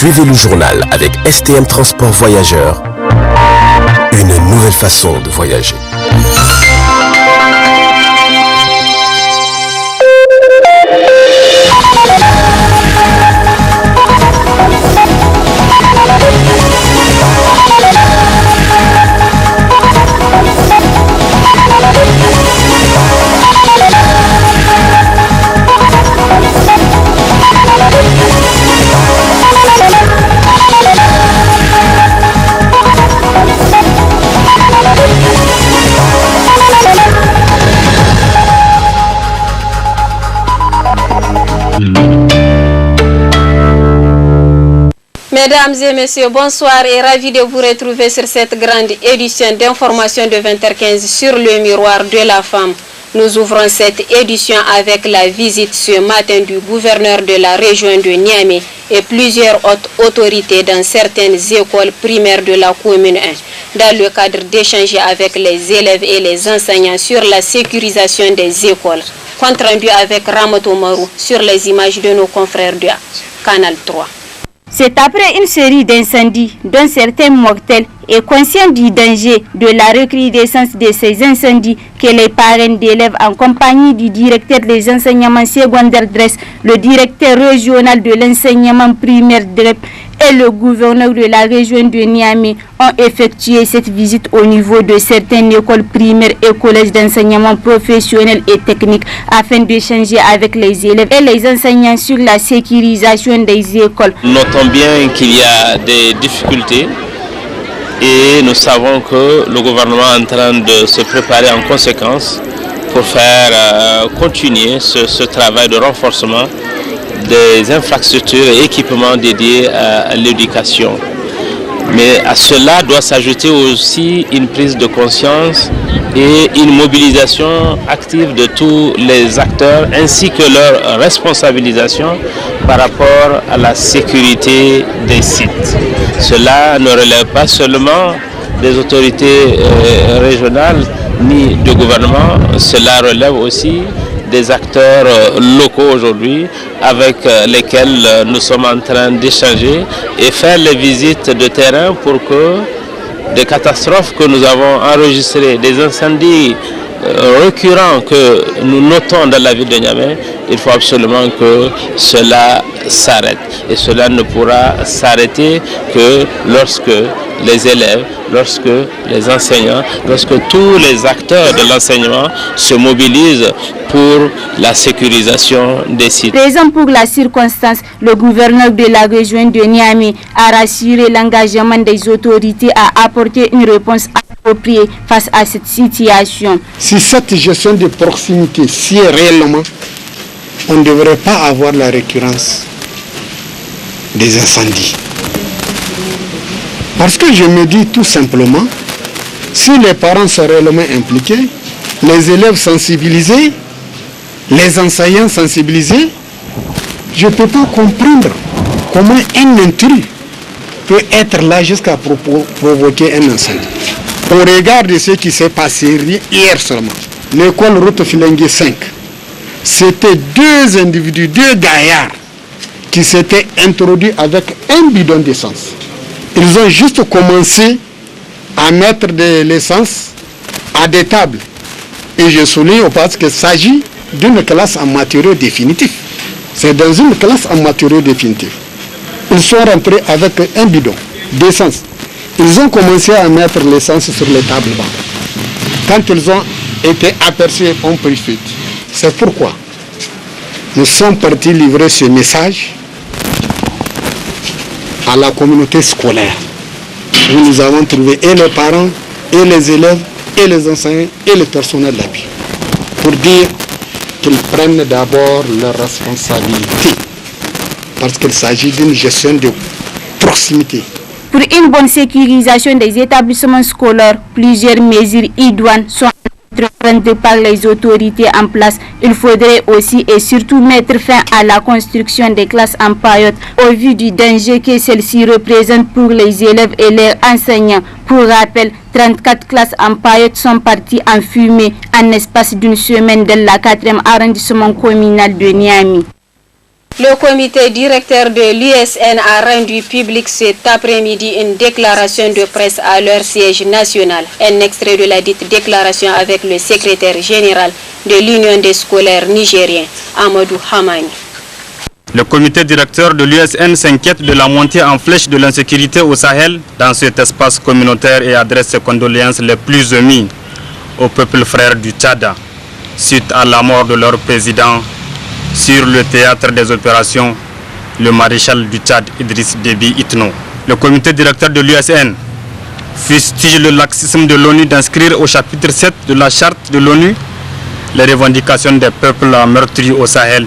Suivez le journal avec STM Transport Voyageurs. Une nouvelle façon de voyager. Mesdames et messieurs, bonsoir et ravi de vous retrouver sur cette grande édition d'information de 20h15 sur le miroir de la femme. Nous ouvrons cette édition avec la visite ce matin du gouverneur de la région de Niamey et plusieurs autres autorités dans certaines écoles primaires de la commune 1, dans le cadre d'échanger avec les élèves et les enseignants sur la sécurisation des écoles. Compte rendu avec Ramato Marou sur les images de nos confrères de Canal 3. C'est après une série d'incendies, dont certains mortels, et conscients du danger de la recrudescence de ces incendies, que les parents d'élèves en compagnie du directeur des enseignements secondaires DRES, le directeur régional de l'enseignement primaire DREP et le gouverneur de la région de Niamey ont effectué cette visite au niveau de certaines écoles primaires et collèges d'enseignement professionnel et technique afin d'échanger avec les élèves et les enseignants sur la sécurisation des écoles. Notons bien qu'il y a des difficultés et nous savons que le gouvernement est en train de se préparer en conséquence pour faire continuer ce travail de renforcement des infrastructures et équipements dédiés à l'éducation. Mais à cela doit s'ajouter aussi une prise de conscience et une mobilisation active de tous les acteurs ainsi que leur responsabilisation par rapport à la sécurité des sites. Cela ne relève pas seulement des autorités régionales ni du gouvernement, cela relève aussi des acteurs locaux aujourd'hui avec lesquels nous sommes en train d'échanger et faire les visites de terrain pour que des catastrophes que nous avons enregistrées, des incendies récurrents que nous notons dans la ville de Niamey, il faut absolument que cela s'arrête. Et cela ne pourra s'arrêter que lorsque les élèves, lorsque les enseignants, lorsque tous les acteurs de l'enseignement se mobilisent pour la sécurisation des sites. Présent pour la circonstance, le gouverneur de la région de Niamey a rassuré l'engagement des autorités à apporter une réponse appropriée face à cette situation. Si cette gestion de proximité si est réellement, on ne devrait pas avoir la récurrence des incendies. Parce que je me dis tout simplement, si les parents sont réellement impliqués, les élèves sensibilisés, les enseignants sensibilisés, je ne peux pas comprendre comment un intrus peut être là jusqu'à provoquer un incendie. Au regard de ce qui s'est passé hier seulement, l'école Route Filengue 5, c'était deux individus, deux gaillards qui s'étaient introduits avec un bidon d'essence. Ils ont juste commencé à mettre de l'essence à des tables. Et je souligne parce qu'il s'agit d'une classe en matériaux définitifs. C'est dans une classe en matériaux définitifs. Ils sont rentrés avec un bidon d'essence. Ils ont commencé à mettre l'essence sur les tables bas. Quand ils ont été aperçus, ils ont pris fuite. C'est pourquoi nous sommes partis livrer ce message à la communauté scolaire, où nous avons trouvé et les parents, et les élèves, et les enseignants, et le personnel d'appui, pour dire qu'ils prennent d'abord leurs responsabilités, parce qu'il s'agit d'une gestion de proximité. Pour une bonne sécurisation des établissements scolaires, plusieurs mesures idoines sont entreprises par les autorités en place. Il faudrait aussi et surtout mettre fin à la construction des classes en paillotte au vu du danger que celles-ci représentent pour les élèves et leurs enseignants. Pour rappel, 34 classes en paillotte sont parties en fumée en espace d'une semaine dans la 4e arrondissement communal de Niamey. Le comité directeur de l'USN a rendu public cet après-midi une déclaration de presse à leur siège national. Un extrait de la dite déclaration avec le secrétaire général de l'Union des scolaires nigériens, Amadou Hamani. Le comité directeur de l'USN s'inquiète de la montée en flèche de l'insécurité au Sahel dans cet espace communautaire et adresse ses condoléances les plus émues au peuple frère du Tchad suite à la mort de leur président sur le théâtre des opérations, le maréchal du Tchad Idriss Déby Itno. Le comité directeur de l'USN fustige le laxisme de l'ONU d'inscrire au chapitre 7 de la charte de l'ONU les revendications des peuples meurtris au Sahel.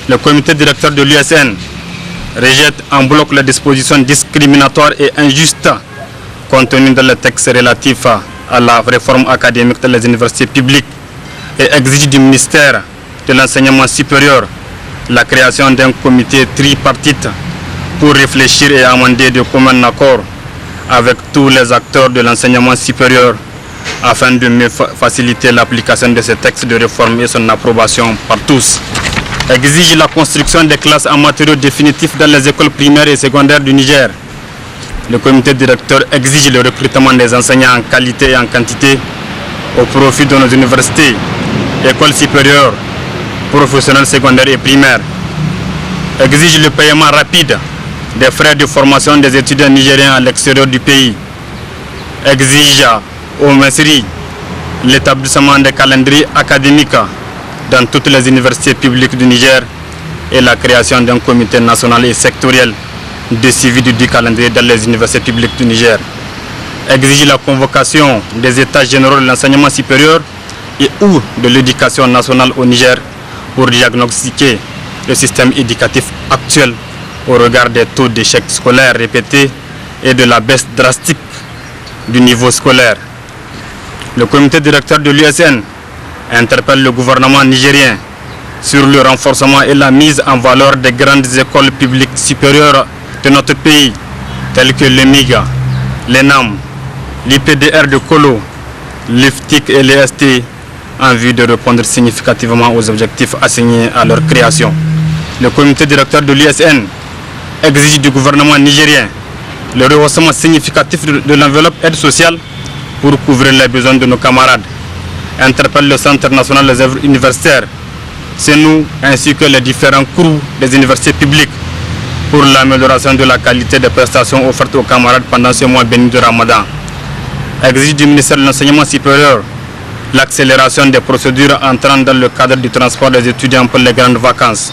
Le comité directeur de l'USN rejette en bloc les dispositions discriminatoires et injustes contenues dans le texte relatif à la réforme académique des universités publiques et exige du ministère de l'enseignement supérieur la création d'un comité tripartite pour réfléchir et amender de commun accord avec tous les acteurs de l'enseignement supérieur afin de mieux faciliter l'application de ces textes de réforme et son approbation par tous. Exige la construction des classes en matériaux définitifs dans les écoles primaires et secondaires du Niger. Le comité directeur exige le recrutement des enseignants en qualité et en quantité au profit de nos universités, écoles supérieures, professionnelles secondaires et primaires. Exige le paiement rapide des frais de formation des étudiants nigériens à l'extérieur du pays. Exige au MESRI l'établissement des calendriers académiques dans toutes les universités publiques du Niger et la création d'un comité national et sectoriel de suivi du calendrier dans les universités publiques du Niger. Exige la convocation des états généraux de l'enseignement supérieur et ou de l'éducation nationale au Niger pour diagnostiquer le système éducatif actuel au regard des taux d'échec scolaires répétés et de la baisse drastique du niveau scolaire. Le comité directeur de l'USN interpelle le gouvernement nigérien sur le renforcement et la mise en valeur des grandes écoles publiques supérieures de notre pays, telles que l'EMIGA, l'ENAM, l'IPDR de Kolo, l'IFTIC et l'EST, en vue de répondre significativement aux objectifs assignés à leur création. Le comité directeur de l'USN exige du gouvernement nigérien le rehaussement significatif de l'enveloppe aide sociale pour couvrir les besoins de nos camarades. Interpelle le Centre national des œuvres universitaires, CNU, ainsi que les différents crews des universités publiques pour l'amélioration de la qualité des prestations offertes aux camarades pendant ce mois béni de Ramadan. Exige du ministère de l'Enseignement supérieur l'accélération des procédures entrant dans le cadre du transport des étudiants pour les grandes vacances.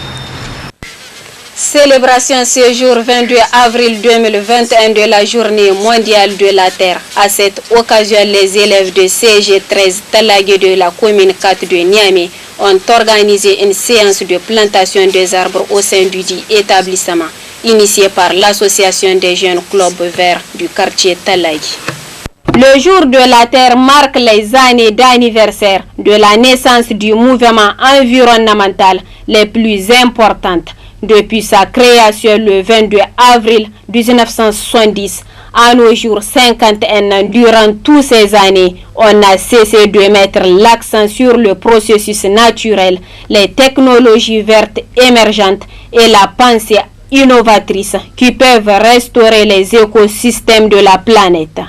Célébration ce jour 22 avril 2021 de la journée mondiale de la Terre. À cette occasion, les élèves de CG 13 Talagué de la commune 4 de Niamey ont organisé une séance de plantation des arbres au sein du dit établissement, initiée par l'association des jeunes clubs verts du quartier Talagué. Le jour de la Terre marque les années d'anniversaire de la naissance du mouvement environnemental les plus importantes. Depuis sa création le 22 avril 1970, à nos jours 51 ans, durant toutes ces années, on a cessé de mettre l'accent sur le processus naturel, les technologies vertes émergentes et la pensée innovatrice qui peuvent restaurer les écosystèmes de la planète.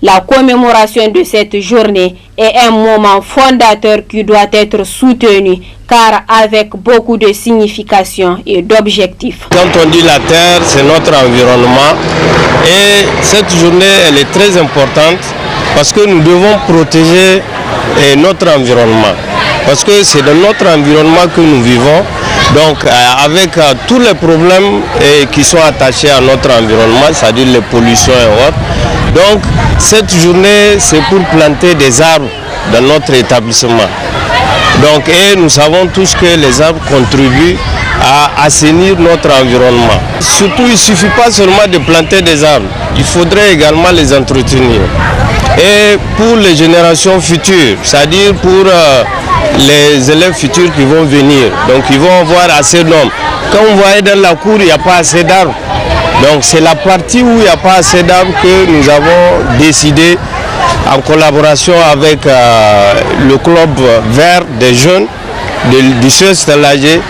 La commémoration de cette journée est un moment fondateur qui doit être soutenu car avec beaucoup de signification et d'objectifs. Quand on dit la Terre, c'est notre environnement et cette journée elle est très importante parce que nous devons protéger notre environnement. Parce que c'est dans notre environnement que nous vivons, donc avec tous les problèmes qui sont attachés à notre environnement, c'est-à-dire les pollutions et autres. Donc cette journée c'est pour planter des arbres dans notre établissement. Donc, et nous savons tous que les arbres contribuent à assainir notre environnement. Surtout, il ne suffit pas seulement de planter des arbres, il faudrait également les entretenir. Et pour les générations futures, c'est-à-dire pour les élèves futurs qui vont venir, donc ils vont avoir assez d'hommes. Quand on voit dans la cour, il n'y a pas assez d'arbres. Donc c'est la partie où il n'y a pas assez d'arbres que nous avons décidé en collaboration avec le club vert des jeunes du CES Talagué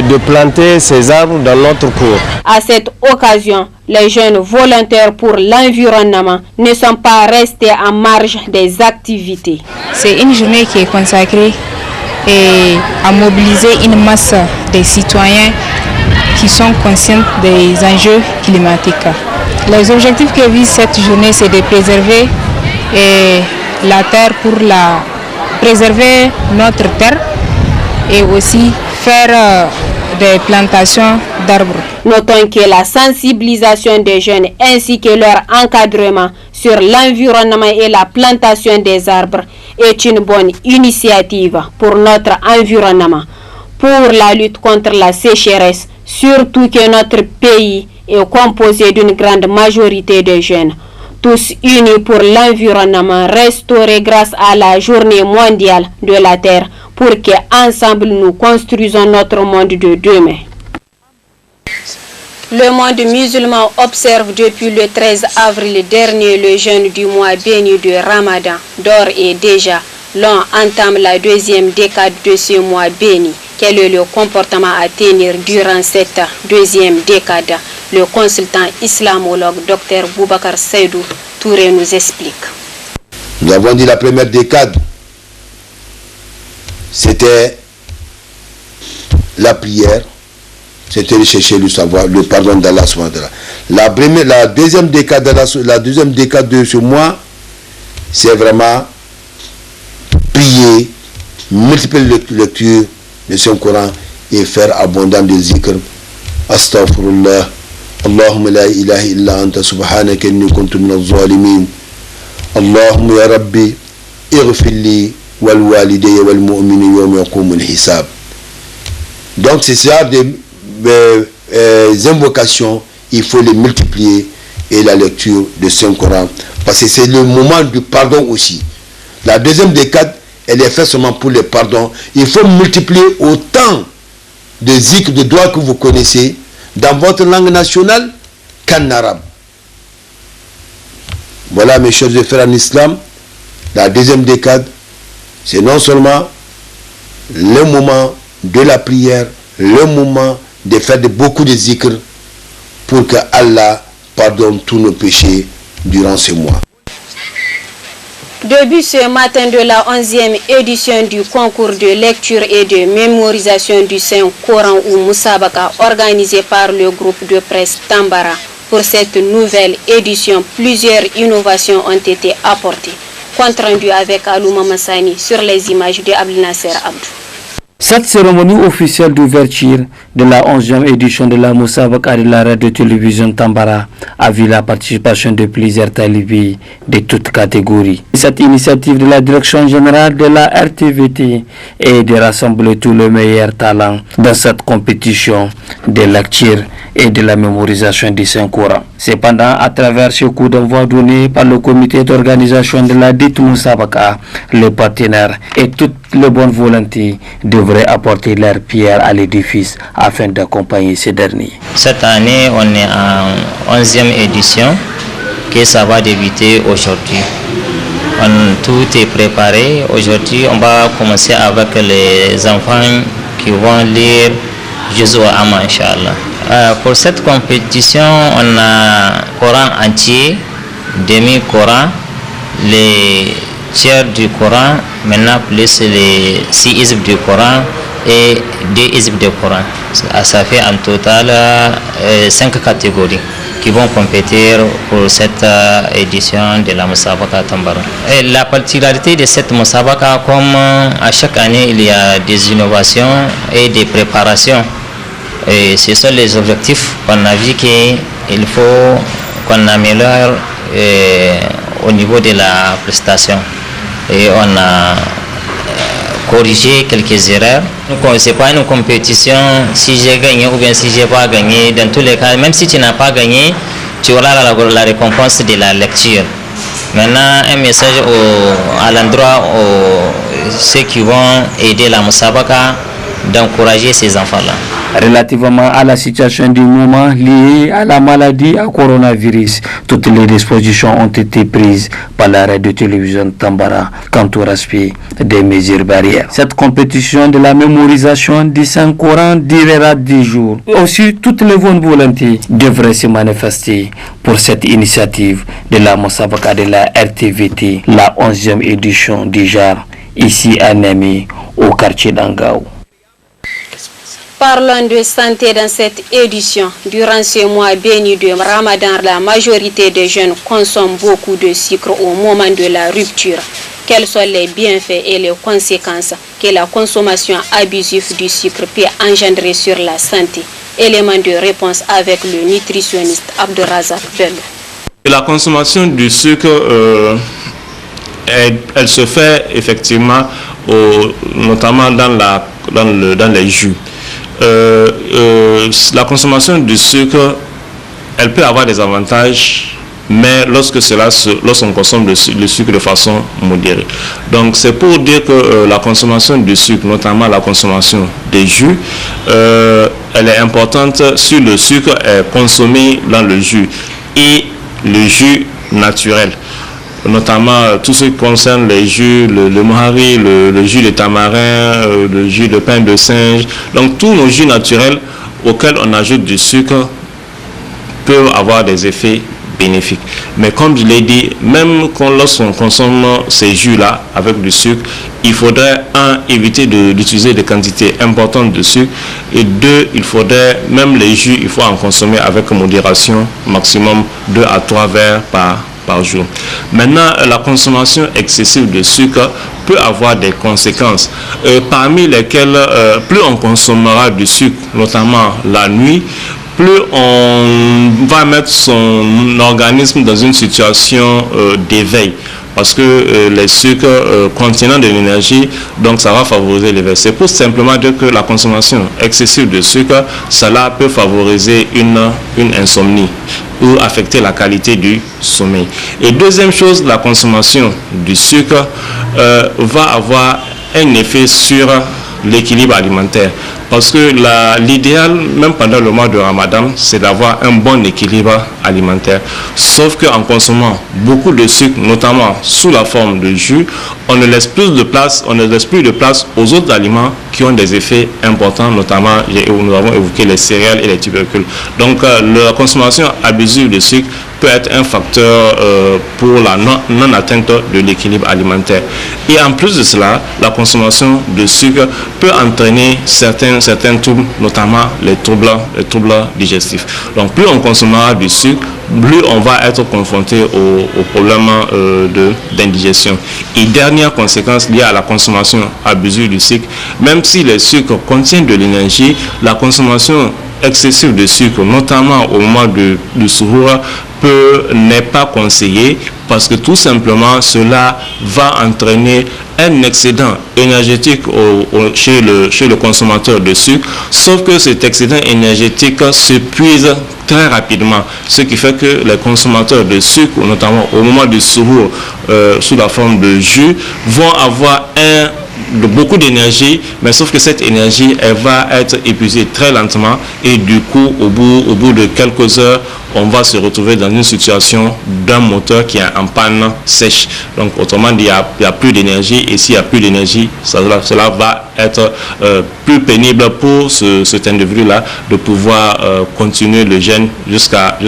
de planter ces arbres dans notre cour. À cette occasion, les jeunes volontaires pour l'environnement ne sont pas restés en marge des activités. C'est une journée qui est consacrée à mobiliser une masse de citoyens qui sont conscients des enjeux climatiques. Les objectifs que vise cette journée, c'est de préserver la terre préserver notre terre et aussi faire des plantations d'arbres. Notons que la sensibilisation des jeunes ainsi que leur encadrement sur l'environnement et la plantation des arbres est une bonne initiative pour notre environnement, pour la lutte contre la sécheresse, surtout que notre pays est composé d'une grande majorité de jeunes, tous unis pour l'environnement restauré grâce à la journée mondiale de la Terre, pour qu'ensemble nous construisons notre monde de demain. Le monde musulman observe depuis le 13 avril dernier le jeûne du mois béni de Ramadan. D'ores et déjà, l'on entame la deuxième décade de ce mois béni. Quel est le comportement à tenir durant cette deuxième décade? Le consultant islamologue Dr Boubacar Seydou Touré nous explique. Nous avons dit la première décade, c'était la prière, c'était de chercher le savoir, le pardon d'Allah. La deuxième décade de ce mois, c'est vraiment prier, multiplier les lectures de son Coran et faire abondant de zikr. Astaghfirullah, Allahumma la ilaha illa anta subhanaka inni kuntu minaz zalimin. Allahumma ya Rabbi, ighfirli wal walidayya wal mu'minin yawma yaqumul hisab. Donc c'est ça des invocations, il faut les multiplier et la lecture de Saint-Coran. Parce que c'est le moment du pardon aussi. La deuxième décade, elle est faite seulement pour le pardon. Il faut multiplier autant de zikr, de doigts que vous connaissez dans votre langue nationale qu'en arabe. Voilà mes chers frères en islam, la deuxième décade, c'est non seulement le moment de la prière, le moment de faire beaucoup de zikr pour que Allah pardonne tous nos péchés durant ce mois. Début ce matin de la 11e édition du concours de lecture et de mémorisation du Saint-Coran ou Mousabaka organisé par le groupe de presse Tambara. Pour cette nouvelle édition, plusieurs innovations ont été apportées. Compte rendu avec Alouma Massani sur les images de Abdel Nasser Abdou. Cette cérémonie officielle d'ouverture de la 11e édition de la Mousabaka de la radio-télévision Tambara a vu la participation de plusieurs talibés de toutes catégories. Cette initiative de la direction générale de la RTVT est de rassembler tous les meilleurs talents dans cette compétition de lecture et de la mémorisation du Saint-Coran. Cependant, à travers ce coup d'envoi donné par le comité d'organisation de la dite Mousabaka, les partenaires et toutes les bonnes volontés devraient apporter leur pierre à l'édifice afin d'accompagner ces derniers. Cette année, on est en 11e édition que ça va débuter aujourd'hui. Tout est préparé. Aujourd'hui, on va commencer avec les enfants qui vont lire Juz'u Amma, Inch'Allah. Pour cette compétition, on a Coran entier, demi-Coran, les tiers du Coran, maintenant plus les 6 isbs du Coran et 2 isbs du Coran. Ça fait en total 5 catégories qui vont compétir pour cette édition de la Mousabaka Tambara. Et la particularité de cette Mousabaka, comme à chaque année il y a des innovations et des préparations. Et ce sont les objectifs qu'on a vu qu'il faut qu'on améliore au niveau de la prestation. Et on a corrigé quelques erreurs. Ce n'est pas une compétition si j'ai gagné ou bien si je n'ai pas gagné. Dans tous les cas, même si tu n'as pas gagné, tu auras la récompense de la lecture. Maintenant, un message à l'endroit de ceux qui vont aider la Mousabaka d'encourager ces enfants-là. Relativement à la situation du moment liée à la maladie à coronavirus, toutes les dispositions ont été prises par la radio-télévision Tambara quant au respect des mesures barrières. Cette compétition de la mémorisation du Saint-Coran durera 10 jours. Aussi, toutes les bonnes volontés devraient se manifester pour cette initiative de la Moussabaka de la RTVT, la 11e édition du genre, ici à Niamey, au quartier d'Angaou. Parlons de santé dans cette édition. Durant ce mois béni de Ramadan, la majorité des jeunes consomment beaucoup de sucre au moment de la rupture. Quels sont les bienfaits et les conséquences que la consommation abusive du sucre peut engendrer sur la santé? Élément de réponse avec le nutritionniste Abdourazak Bello. La consommation du sucre, elle se fait effectivement notamment dans les jus. La consommation du sucre, elle peut avoir des avantages, mais lorsqu'on consomme le sucre de façon modérée. Donc c'est pour dire que la consommation du sucre, notamment la consommation des jus, elle est importante si le sucre est consommé dans le jus et le jus naturel. Notamment tout ce qui concerne les jus, le mohari, le jus de tamarin, le jus de pain de singe. Donc tous nos jus naturels auxquels on ajoute du sucre peuvent avoir des effets bénéfiques. Mais comme je l'ai dit, même lorsqu'on consomme ces jus-là avec du sucre, il faudrait, éviter d'utiliser des quantités importantes de sucre, et deux, il faudrait, même les jus, il faut en consommer avec modération, maximum 2 à 3 verres par jour. Maintenant, la consommation excessive de sucre peut avoir des conséquences, parmi lesquelles plus on consommera du sucre, notamment la nuit, plus on va mettre son organisme dans une situation d'éveil. Parce que les sucres contenant de l'énergie, donc ça va favoriser l'éveil. C'est pour simplement dire que la consommation excessive de sucre, cela peut favoriser une insomnie ou affecter la qualité du sommeil. Et deuxième chose, la consommation du sucre va avoir un effet sur l'équilibre alimentaire. Parce que l'idéal, même pendant le mois de Ramadan, c'est d'avoir un bon équilibre alimentaire. Sauf qu'en consommant beaucoup de sucre, notamment sous la forme de jus, on ne laisse plus de place aux autres aliments qui ont des effets importants, notamment, nous avons évoqué les céréales et les tubercules. Donc, la consommation abusive de sucre peut être un facteur pour la non-atteinte de l'équilibre alimentaire. Et en plus de cela, la consommation de sucre peut entraîner certains troubles, notamment les troubles digestifs. Donc plus on consommera du sucre, plus on va être confronté aux problèmes d'indigestion. Et dernière conséquence liée à la consommation abusive du sucre, même si les sucres contiennent de l'énergie, la consommation excessive de sucre, notamment au moment du suhour, n'est pas conseillé parce que tout simplement cela va entraîner un excédent énergétique chez le consommateur de sucre, sauf que cet excédent énergétique s'épuise très rapidement, ce qui fait que les consommateurs de sucre, notamment au moment du suhour sous la forme de jus, vont avoir beaucoup d'énergie, mais sauf que cette énergie, elle va être épuisée très lentement et du coup, au bout de quelques heures, on va se retrouver dans une situation d'un moteur qui est en panne sèche. Donc, autrement dit, il n'y a plus d'énergie, et s'il n'y a plus d'énergie, cela va être plus pénible pour cet individu-là de pouvoir continuer le jeûne jusqu'à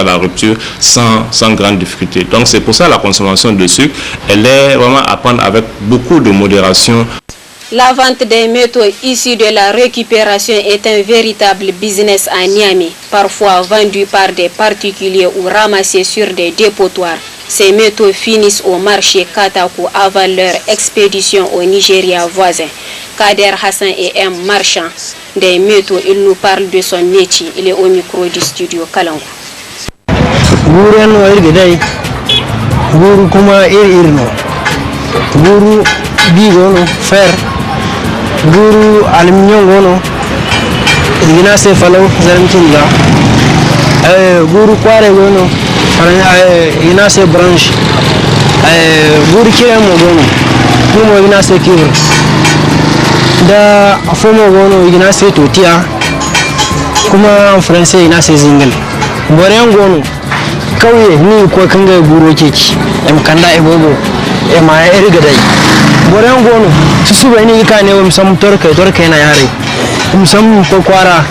la rupture sans grande difficulté. Donc, c'est pour ça la consommation de sucre, elle est vraiment à prendre avec beaucoup de modération. La vente des métaux issus de la récupération est un véritable business à Niamey, parfois vendus par des particuliers ou ramassés sur des dépotoirs. Ces métaux finissent au marché Katako avant leur expédition au Nigeria voisin. Kader Hassan est un marchand des métaux. Il nous parle de son métier. Il est au micro du studio Kalangu. Guru aluminium gono igina se falo zarimtinga guru kware gono igina se branche guru kire mo gono kuma igina se kire da afomo gono igina sai totiya kuma en français ina sai zingle boren gono kauye ni ko kanga guro keki em kanda e bobo e ma erga dai boren gono su bai ni ka ne musam torke na yare musam ko kwara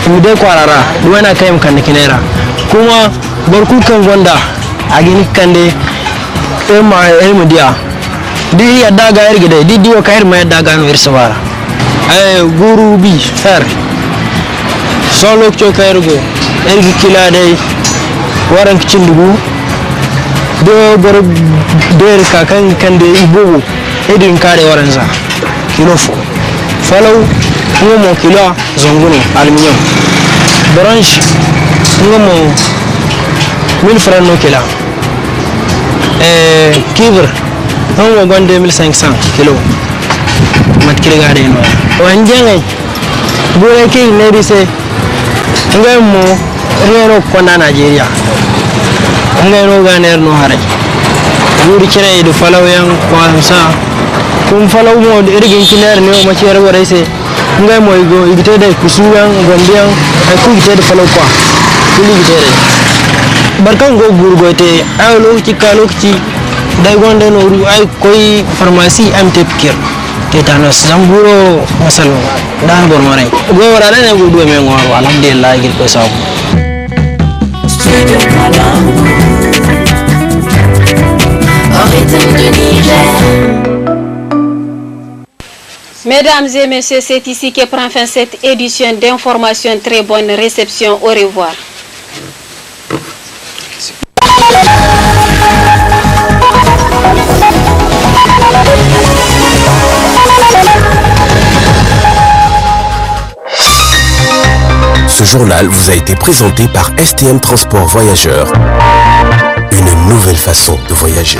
mu dai kwarara duwana kai em kan kinera kuma barku kan gonda agini kande e ma mu dia di ya daga erga dai di diwa kair ma daga no irsabara guru bi fer solo cho kairgo ergi kila dai waran cindugu do bor der ka kan de ibobo edin kare waran za kilo fo falaw ngomo kilo zonguno aluminium branche ngomo 1000 francs no kila kivre ngomo gonde 1500 kilo mat kile gade no wanjenge bore ke ne dise ngamo rero kona Nigeria ngero ganer no hare wuri kire do falaw yang kwamsa kum falaw mo irgin kiner ne ma cere wore se ngay moy go igite de kusuyan gondiyan ay ku igite de falaw kwa kuli igite barkan go gurgote ay lokaci ka lokaci dai gonde no ru ay koy pharmacie am tepkir tetanus zamburo masalo dan bor mare go wara ne go do me ngoro alhamdulillah gil ko saw Mesdames et messieurs, c'est ici que prend fin cette édition d'information. Très bonne réception. Au revoir. Ce journal vous a été présenté par STM Transport Voyageurs. Une nouvelle façon de voyager.